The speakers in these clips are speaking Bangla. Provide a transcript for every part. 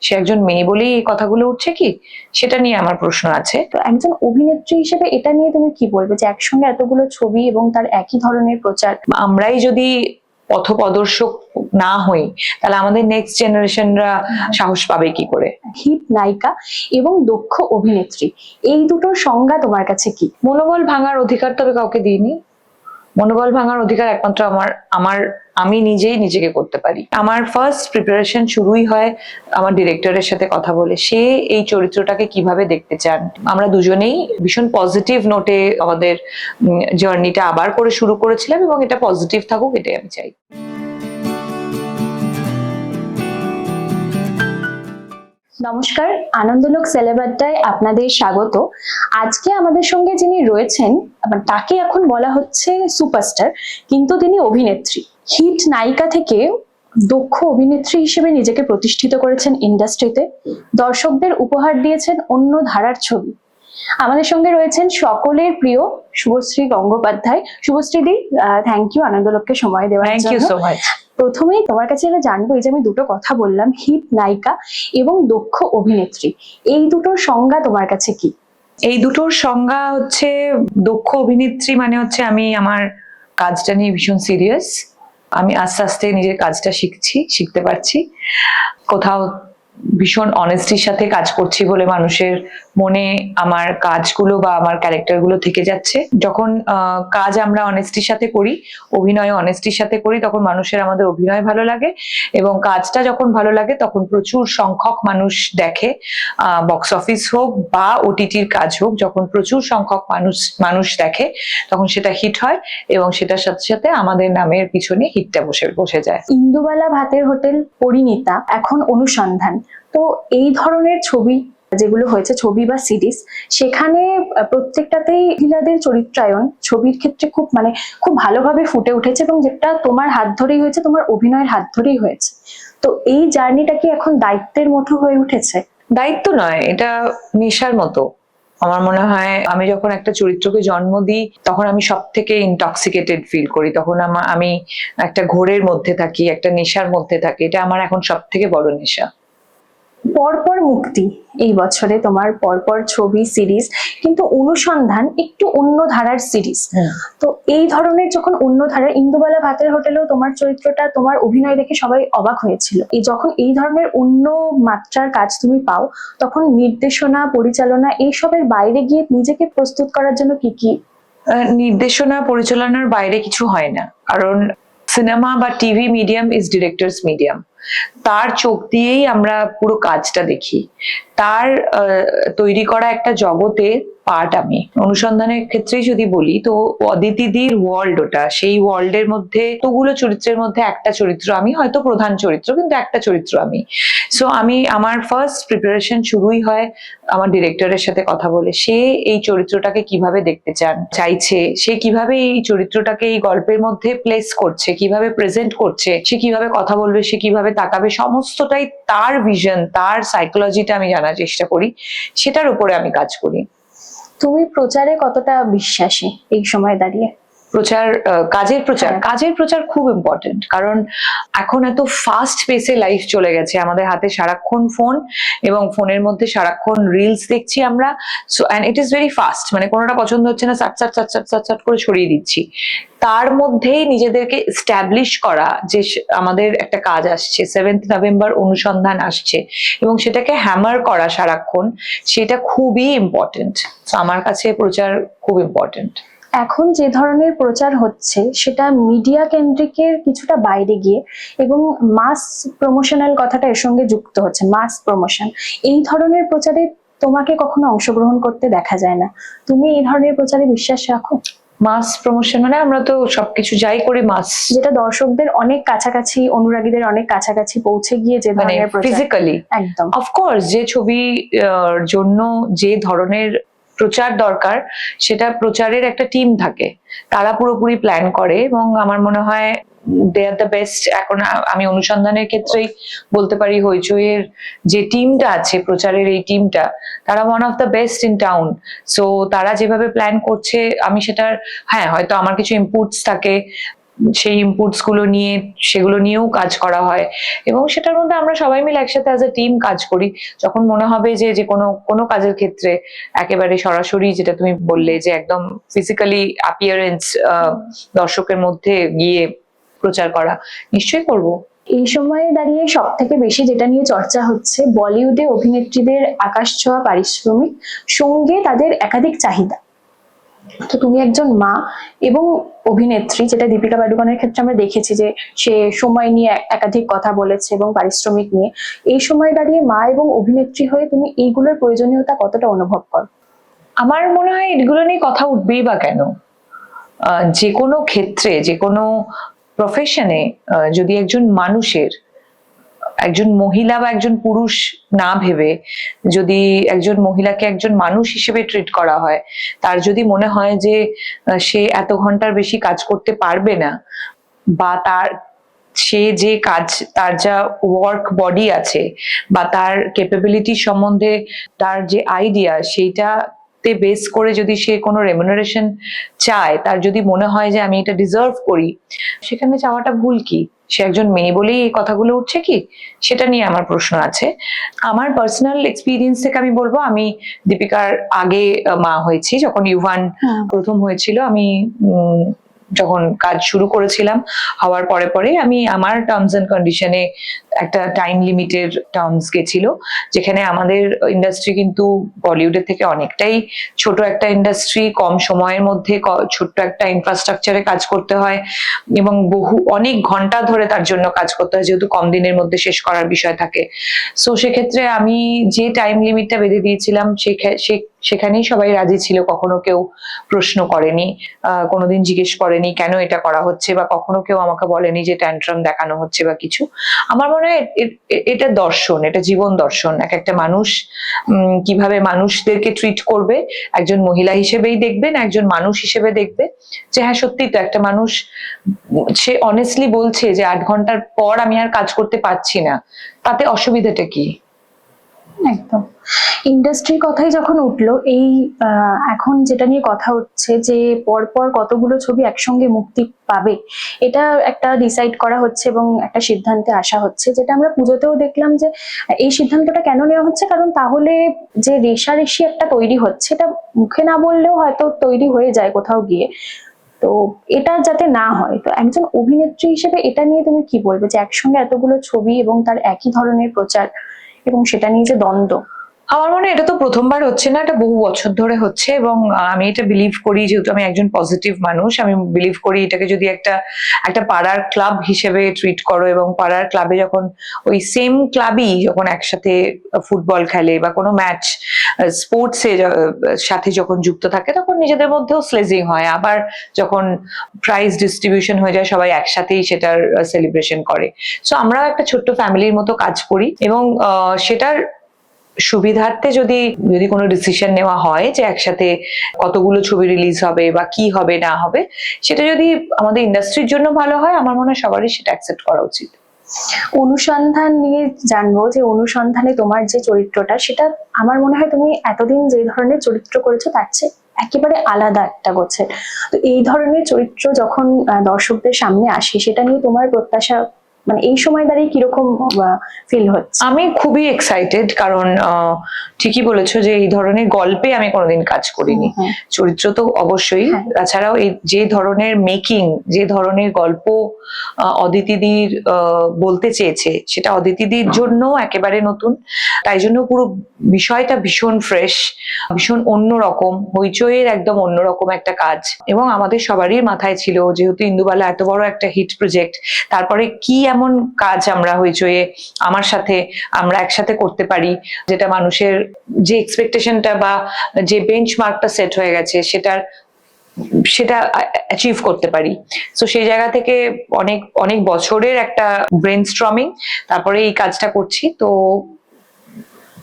সে একজন মেয়ে বলেই এই কথাগুলো উঠছে কি, সেটা নিয়ে আমার প্রশ্ন আছে। তো একজন অভিনেত্রী হিসেবে এটা নিয়ে তুমি কি বলবে যে একসঙ্গে এতগুলো ছবি এবং তার একই ধরনের প্রচার? আমরাই যদি পথপ্রদর্শক না হই তাহলে আমাদের নেক্সট জেনারেশনরা সাহস পাবে কি করে? হিট নায়িকা এবং দক্ষ অভিনেত্রী, এই দুটোর সংজ্ঞা তোমার কাছে কি? মনোবল ভাঙার অধিকার তবে কাউকে দিইনি। মনোবল ভাঙার অধিকার একমাত্র আমার আমার আমি নিজেই নিজেকে করতে পারি। আমার ফার্স্ট প্রিপারেশন শুরুই হয় আমার ডিরেক্টরের সাথে কথা বলে, সে এই চরিত্রটাকে কিভাবে দেখতে চান। আমরা দুজনেই ভীষণ পজিটিভ নোটে আমাদের জার্নিটা আবার করে শুরু করেছিলাম, এবং এটা পজিটিভ থাকুক, এটাই আমি চাই। নমস্কার, আনন্দলোক সেলেবারটায় আপনাদের স্বাগত। আজকে আমাদের সঙ্গে যিনি রয়েছেন, তাকে এখন বলা হচ্ছে সুপারস্টার, কিন্তু তিনি অভিনেত্রী। হিট নায়িকা থেকে দক্ষ অভিনেত্রী হিসেবে নিজেকে প্রতিষ্ঠিত করেছেন ইন্ডাস্ট্রিতে, দর্শকদের উপহার দিয়েছেন অন্য ধারার ছবি। আমাদের সঙ্গে রয়েছেন সকলের প্রিয় শুভশ্রী গঙ্গোপাধ্যায়। শুভশ্রী দি, থ্যাংক ইউ আনন্দলোককে সময় দেওয়ার জন্য। Thank you so much. প্রথমেই তোমার কাছে এটা জানবো, এই যে আমি দুটো কথা বললাম, হিট নায়িকা এবং দক্ষ অভিনেত্রী, এই দুটোর সংজ্ঞা তোমার কাছে কি? এই দুটোর সংজ্ঞা হচ্ছে, দক্ষ অভিনেত্রী মানে হচ্ছে আমি আমার কাজটা নিয়ে ভীষণ সিরিয়াস, আমি আস্তে আস্তে নিজের কাজটা শিখতে পারছি, কোথাও ভীষণ অনেস্টির সাথে কাজ করছি বলে মানুষের মনে আমার কাজগুলো বা আমার ক্যারেক্টারগুলো থেকে যাচ্ছে। যখন কাজ আমরা অনেস্টির সাথে করি, অভিনয় অনেস্টির সাথে করি, তখন মানুষের আমাদের অভিনয় ভালো লাগে, এবং কাজটা যখন ভালো লাগে তখন প্রচুর সংখ্যক মানুষ দেখে। বক্স অফিস হোক বা ওটিটির কাজ হোক, যখন প্রচুর সংখ্যক মানুষ দেখে তখন সেটা হিট হয়, এবং সেটার সাথে সাথে আমাদের নামের পিছনে হিটটা বসে যায়। ইন্দুবালা ভাতের হোটেল, পরিণীতা, এখন অনুসন্ধান, তো এই ধরনের ছবি যেগুলো হয়েছে, ছবি বা সিরিজ, সেখানে প্রত্যেকটাতেই মহিলাদের চরিত্রায়ন ছবির ক্ষেত্রে খুব ভালোভাবে ফুটে উঠেছে, এবং যেটা তোমার হাত ধরেই হয়েছে, তোমার অভিনয়ের হাত ধরেই হয়েছে। তো এই জার্নিটা কি এখন দায়িত্বের মতো হয়ে উঠেছে? দায়িত্ব নয়, এটা নেশার মতো। আমার মনে হয় আমি যখন একটা চরিত্রকে জন্ম দিই তখন আমি সব থেকে ইনটক্সিকেটেড ফিল করি, তখন আমি একটা ঘোরের মধ্যে থাকি, একটা নেশার মধ্যে থাকি। এটা আমার এখন সব থেকে বড় নেশা। পরপর মুক্তি এই বছরে তোমার, পরপর ছবি, সিরিজ, কিন্তু অনুসন্ধান একটু অন্য ধারার সিরিজ। তো এই ধরনের যখন অন্য ধারার, ইন্দুবালা ভাতের হোটেলেও তোমার চরিত্রটা, তোমার অভিনয় দেখে সবাই অবাক হয়েছিল। যখন এই ধরনের অন্য মাত্রার কাজ তুমি পাও, তখন নির্দেশনা, পরিচালনা এইসবের বাইরে গিয়ে নিজেকে প্রস্তুত করার জন্য কি কি? নির্দেশনা, পরিচালনার বাইরে কিছু হয় না, কারণ সিনেমা বা TV medium is directors medium. তার চোখ দিয়েই আমরা পুরো কাজটা দেখি, তার তৈরি করা একটা জগতে পার্ট আমি। অনুসন্ধানের ক্ষেত্রেই যদি বলি, তো অদিতিদির ওয়ার্ল্ড, ওটা সেই ওয়ার্ল্ডের মধ্যে এতগুলো চরিত্রের মধ্যে একটা চরিত্র আমি, হয়তো প্রধান চরিত্র কিন্তু একটা চরিত্র আমি। সো আমার ফার্স্ট প্রিপারেশন শুরুই হয় আমার ডিরেক্টরের সাথে কথা বলে, সে এই চরিত্রটাকে কিভাবে দেখতে চাইছে, সে কিভাবে এই চরিত্রটাকে এই গল্পের মধ্যে প্লেস করছে, কিভাবে প্রেজেন্ট করছে, সে কিভাবে কথা বলবে, সে কিভাবে তাকাবে, সমস্তটাই তার ভিশন, তার সাইকোলজিটা আমি জানার চেষ্টা করি, সেটার উপরে আমি কাজ করি। তুমি প্রচারে কতটা বিশ্বাসী এই সময় দাঁড়িয়ে? কাজের প্রচার খুব ইম্পর্টেন্ট, কারণ এখন এত ফাস্ট পেসে লাইফ চলে গেছে, আমাদের হাতে সারাক্ষণ ফোন, এবং ফোনের মধ্যে সারাক্ষণ রিলস দেখছি আমরা। So and it is very fast, মানে কোনোটা পছন্দ হচ্ছে না, সাট করে সরিয়ে দিচ্ছি। তার মধ্যেই নিজেদেরকে এস্টাবলিশ করা যে আমাদের একটা কাজ আসছে, 7th নভেম্বর অনুসন্ধান আসছে, এবং সেটাকে হ্যামার করা সারাক্ষণ, সেটা খুবই ইম্পর্টেন্ট। আমার কাছে প্রচার খুব ইম্পর্টেন্ট। এখন যে ধরনের প্রচার হচ্ছে সেটা মিডিয়া কেন্দ্রিকের কিছুটা বাইরে গিয়ে, এবং মাস প্রমোশনাল কথাটা এর সঙ্গে যুক্ত হচ্ছে, মাস প্রমোশন। এই ধরনের প্রচারে তোমাকে কখনো অংশগ্রহণ করতে দেখা যায় না, তুমি এই ধরনের প্রচারে বিশ্বাস রাখো? মাস প্রমোশন মানে আমরা তো সবকিছু যাই করি মাস, যেটা দর্শকদের অনেক কাছাকাছি, অনুরাগীদের অনেক কাছাকাছি পৌঁছে গিয়ে যে ধরনের প্রচার, ফিজিক্যালি একদম। অফকোর্স যে ছবি জন্য যে ধরনের প্রচার দরকার, সেটা প্রচারের একটা টিম থাকে, তারা পুরোপুরি প্ল্যান করে, এবং আমার মনে হয় দে আর দ্য বেস্ট। এখন আমি অনুসন্ধানের ক্ষেত্রেই বলতে পারি, হইচইয়ের যে টিমটা আছে, প্রচারের এই টিমটা, তারা one of the best in town. So তারা যেভাবে প্ল্যান করছে, আমি সেটার, হ্যাঁ হয়তো আমার কিছু ইনপুটস থাকে, সেই ইনপুটস গুলো নিয়ে সেগুলো নিয়েও কাজ করা হয়, এবং সেটার মধ্যে আমরা সবাই মিলে একসাথে অ্যাজ এ টিম কাজ করি। যখন মনে হবে যে যে কোনো কোনো কাজের ক্ষেত্রে একেবারে সরাসরি, যেটা তুমি বললে যে একদম ফিজিক্যালি অ্যাপিয়ারেন্স দর্শকের মধ্যে গিয়ে প্রচার করা, নিশ্চয়ই করব। এই সময়ে দাঁড়িয়ে সব থেকে বেশি যেটা নিয়ে চর্চা হচ্ছে, বলিউডে অভিনেত্রীদের আকাশ ছোঁয়া পারিশ্রমিক, সঙ্গে তাদের একাধিক চাহিদা। তো তুমি একজন মা এবং অভিনেত্রী, যেটা দীপিকা পাডুকোনের ক্ষেত্রে আমরা দেখেছি যে সে সময় নিয়ে একাধিক কথা বলেছে এবং পারিশ্রমিক নিয়ে। এই সময় দাঁড়িয়ে মা এবং অভিনেত্রী হয়ে তুমি এইগুলোর প্রয়োজনীয়তা কতটা অনুভব করো? আমার মনে হয় এগুলো নিয়ে কথা উঠবেই বা কেন। যে কোনো ক্ষেত্রে, যে কোনো প্রফেশনে যদি একজন মানুষের, একজন মহিলা বা একজন পুরুষ না ভেবে যদি একজন মহিলাকে একজন মানুষ হিসেবে ট্রিট করা হয়, তার যদি মনে হয় যে সে এত ঘন্টার বেশি কাজ করতে পারবে না, বা সে যে কাজ, তার যা ওয়ার্ক বডি আছে বা তার ক্যাপাবিলিটি সম্বন্ধে তার যে আইডিয়া, সেইটাতে বেস করে যদি সে কোনো রেমুনারেশন চায়, তার যদি মনে হয় যে আমি এটা ডিজার্ভ করি, সেখানে চাওয়াটা ভুল কি? সে একজন মেয়ে বলেই এই কথাগুলো উঠছে কি? সেটা নিয়ে আমার প্রশ্ন আছে। আমার পার্সোনাল এক্সপিরিয়েন্স থেকে আমি বলবো, আমি দীপিকার আগে মা হয়েছি। যখন ইউভান প্রথম হয়েছিল, আমি যখন কাজ শুরু করেছিলাম, হওয়ার পরে পরে আমি আমার টার্মস এন্ড কন্ডিশনে একটা টাইম লিমিটের টার্মস গেছিল, যেখানে আমাদের ইন্ডাস্ট্রি কিন্তু বলিউডের থেকে অনেকটাই ছোট একটা ইন্ডাস্ট্রি, কম সময়ের মধ্যে ছোট্ট একটা ইনফ্রাস্ট্রাকচারে কাজ করতে হয় এবং অনেক ঘন্টা ধরে তার জন্য কাজ করতে হয়, যেহেতু কম দিনের মধ্যে শেষ করার বিষয় থাকে। সো সেক্ষেত্রে আমি যে টাইম লিমিটটা বেঁধে দিয়েছিলাম, সেখানেই সবাই রাজি ছিল, কখনো কেউ প্রশ্ন করেনি, কোনোদিন জিজ্ঞেস করেনি কেন এটা করা হচ্ছে, বা কখনো কেউ আমাকে বলেনি যে ট্যান্ট্রাম দেখানো হচ্ছে বা কিছু। আমার মনে হয় এটা দর্শন, এটা জীবন দর্শন। একটা মানুষ কিভাবে মানুষদেরকে ট্রিট করবে, একজন মহিলা হিসেবেই দেখবে না একজন মানুষ হিসেবে দেখবে, যে হ্যাঁ সত্যি তো একটা মানুষ সে অনেস্টলি বলছে যে 8 ঘন্টার পর আমি আর কাজ করতে পারছি না, তাতে অসুবিধাটা কি? একদম। ইন্ডাস্ট্রির কথাই যখন উঠলো, এই এখন যেটা নিয়ে কথা হচ্ছে যে পরপর কতগুলো ছবি একসঙ্গে মুক্তি পাবে, এটা একটা ডিসাইড করা হচ্ছে এবং একটা সিদ্ধান্তে আসা হচ্ছে, যেটা আমরা পুজোতেও দেখলাম যে এই সিদ্ধান্তটা কেন নেওয়া হচ্ছে, কারণ তাহলে যে রেষারেষি একটা তৈরি হচ্ছে, এটা মুখে না বললেও হয়তো তৈরি হয়ে যায় কোথাও গিয়ে। তো এটা যাতে না হয়, তো একজন অভিনেত্রী হিসেবে এটা নিয়ে তুমি কি বলবে, যে একসঙ্গে এতগুলো ছবি এবং তার একই ধরনের প্রচার এবং সেটা নিয়ে যে দ্বন্দ্ব? আমার মনে হয় এটা তো প্রথমবার হচ্ছে না, এটা বহু বছর ধরে হচ্ছে, এবং আমি এটা বিলিভ করি, যেহেতু আমি একজন পজিটিভ মানুষ, আমি বিলিভ করি এটাকে যদি একটা একটা পাড়ার ক্লাব হিসেবে ট্রিট করো, এবং পাড়ার ক্লাবে যখন ওই সেম ক্লাবই যখন একসাথে ফুটবল খেলে বা কোনো ম্যাচ স্পোর্টসে সাথে যখন যুক্ত থাকে, তখন নিজেদের মধ্যেও স্লেজিং হয়, আবার যখন প্রাইজ ডিস্ট্রিবিউশন হয়ে যায় সবাই একসাথেই সেটার সেলিব্রেশন করে। সো আমরা একটা ছোট্ট ফ্যামিলির মতো কাজ করি, এবং সেটার সুবিধার্থে যদি যদি কোনো ডিসিশন নেওয়া হয় যে একসাথে কতগুলো ছবি রিলিজ হবে বা কি হবে না হবে, সেটা যদি আমাদের ইন্ডাস্ট্রির জন্য ভালো হয়, আমার মনে হয় সবারই সেটা অ্যাকসেপ্ট করা উচিত। অনুসন্ধান নিয়ে জানবো, যে অনুসন্ধানে তোমার যে চরিত্রটা, সেটা আমার মনে হয় তুমি এতদিন যে ধরনের চরিত্র করেছো তার চেয়ে একেবারে আলাদা একটা গোছের। তো এই ধরনের চরিত্র যখন দর্শকদের সামনে আসে, সেটা নিয়ে তোমার প্রত্যাশা, মানে এই সময় দাঁড়িয়ে কিরকম ফিল হচ্ছে? আমি খুবই এক্সাইটেড, কারণ ঠিকই বলেছো যে এই ধরনের গল্পে আমি কোনোদিন কাজ করিনি। চরিত্র তো অবশ্যই, তাছাড়াও এই যে ধরনের মেকিং, যে ধরনের গল্প অদিতিদির বলতে চেয়েছে, সেটা অদিতিদির জন্য একেবারে নতুন। তাই জন্য পুরো বিষয়টা ভীষণ ফ্রেশ, ভীষণ অন্যরকম, হইচইয়ের একদম অন্যরকম একটা কাজ। এবং আমাদের সবারই মাথায় ছিল, যেহেতু ইন্দুবালা এত বড় একটা হিট প্রজেক্ট, তারপরে কি এমন কাজ আমরা হইচইয়ে আমার সাথে আমরা একসাথে করতে পারি, যেটা মানুষের যে এক্সপেকটেশনটা বা যে বেঞ্চমার্কটা সেট হয়ে গেছে সেটা অ্যাচিভ করতে পারি। তো সেই জায়গা থেকে অনেক অনেক বছরের একটা ব্রেনস্টর্মিং, তারপরে এই কাজটা করছি। তো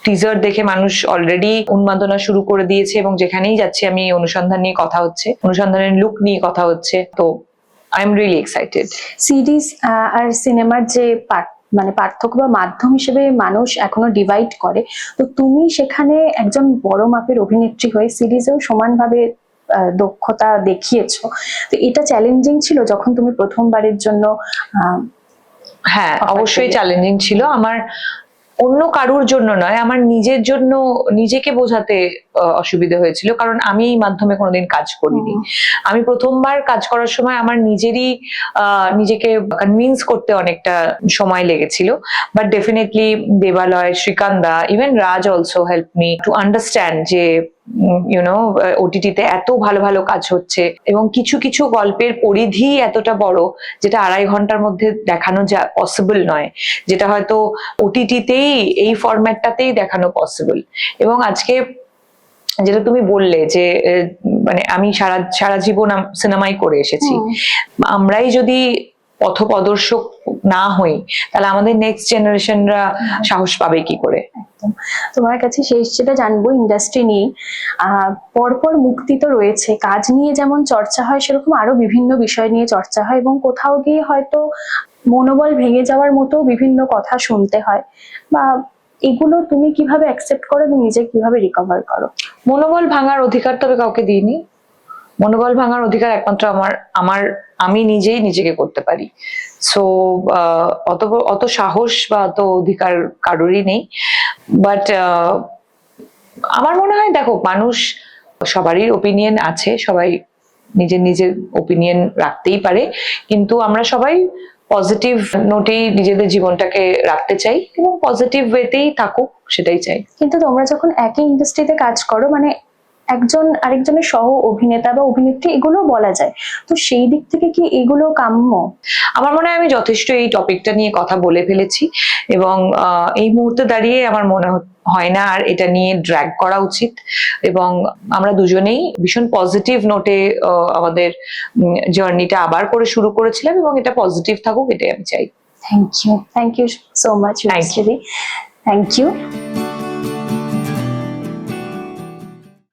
টিজার দেখে মানুষ অলরেডি উন্মাদনা শুরু করে দিয়েছে, এবং যেখানেই যাচ্ছি আমি অনুসন্ধান নিয়ে কথা হচ্ছে, অনুসন্ধানের লুক নিয়ে কথা হচ্ছে। তো I am really excited. Series আর সিনেমার যে মানে পার্থক্য বা মাধ্যম হিসেবে মানুষ এখনো ডিভাইড করে, তো তুমি সেখানে একজন বড় মাপের অভিনেত্রী হয়ে সিরিজেও সমানভাবে দক্ষতা দেখিয়েছো। তো এটা চ্যালেঞ্জিং ছিল যখন তুমি প্রথমবারের জন্য হ্যাঁ, offer অবশ্যই পেলে? চ্যালেঞ্জিং ছিল। আমার অন্য কারুর জন্য নয়, আমার নিজের জন্য নিজেকে বোঝাতে অসুবিধা হয়েছিল, কারণ আমি এই মাধ্যমে কোনোদিন কাজ করিনি। আমি প্রথমবার কাজ করার সময় আমার নিজেরই নিজেকে কনভিন্স করতে অনেকটা সময় লেগেছিল। But definitely Debalay, Srikanda, even Raj also help me to understand যে ওটিটিতে এত ভালো ভালো কাজ হচ্ছে, এবং কিছু কিছু গল্পের পরিধি এতটা বড় যেটা 2.5 ঘন্টার মধ্যে দেখানো যা পসিবল নয়, যেটা হয়তো ওটিটিতেই এই ফরম্যাটটাতেই দেখানো পসিবল। এবং আজকে যেটা তুমি বললে যে মানে আমি সারা সারা জীবন সিনেমাই করে এসেছি, আমরাই যদি পথপ্রদর্শক না হই তাহলে আমাদের নেক্সট জেনারেশনরা সাহস পাবে কি করে? একদম। তোমার কাছে শেষ যেটা জানবো ইন্ডাস্ট্রি নিয়ে, পরপর মুক্তি তো রয়েছে, কাজ নিয়ে যেমন চর্চা হয় সেরকম আরো বিভিন্ন বিষয় নিয়ে চর্চা হয়, এবং কোথাও গিয়ে হয়তো মনোবল ভেঙে যাওয়ার মতো বিভিন্ন কথা শুনতে হয়, বা এগুলো তুমি কিভাবে অ্যাকসেপ্ট করো এবং নিজে কিভাবে রিকভার করো? মনোবল ভাঙার অধিকার তবে কাউকে দিইনি। মনোবল ভাঙার অধিকার একমাত্র আমার আমার আমি নিজেই নিজেকে করতে পারি। সো অত সাহস বা অত অধিকার কারোরই নেই। বাট আমার মনে হয়, দেখো, মানুষ সবারই ওপিনিয়ন আছে, সবাই নিজের নিজের ওপিনিয়ন রাখতেই পারে, কিন্তু আমরা সবাই পজিটিভ নোটেই নিজেদের জীবনটাকে রাখতে চাই এবং পজিটিভ ওয়েতেই থাকুক, সেটাই চাই। কিন্তু তোমরা যখন একই ইন্ডাস্ট্রিতে কাজ করো, মানে একজন আরেকজনের সহ অভিনেতা বা অভিনেত্রী এগুলো বলা যায়, তো সেই দিক থেকে কি এগুলো কাম্য? আমার মনে হয় আমি যথেষ্ট এই টপিকটা নিয়ে কথা বলে ফেলেছি, এবং এই মুহূর্তে দাঁড়িয়ে আমার মনে হয় না আর এটা নিয়ে ড্র্যাগ করা উচিত। এবং আমরা দুজনেই ভীষণ পজিটিভ নোটে আমাদের জার্নিটা আবার করে শুরু করেছিলাম, এবং এটা পজিটিভ থাকুক, এটাই আমি চাই। Thank you so much, Thank you. Thank you.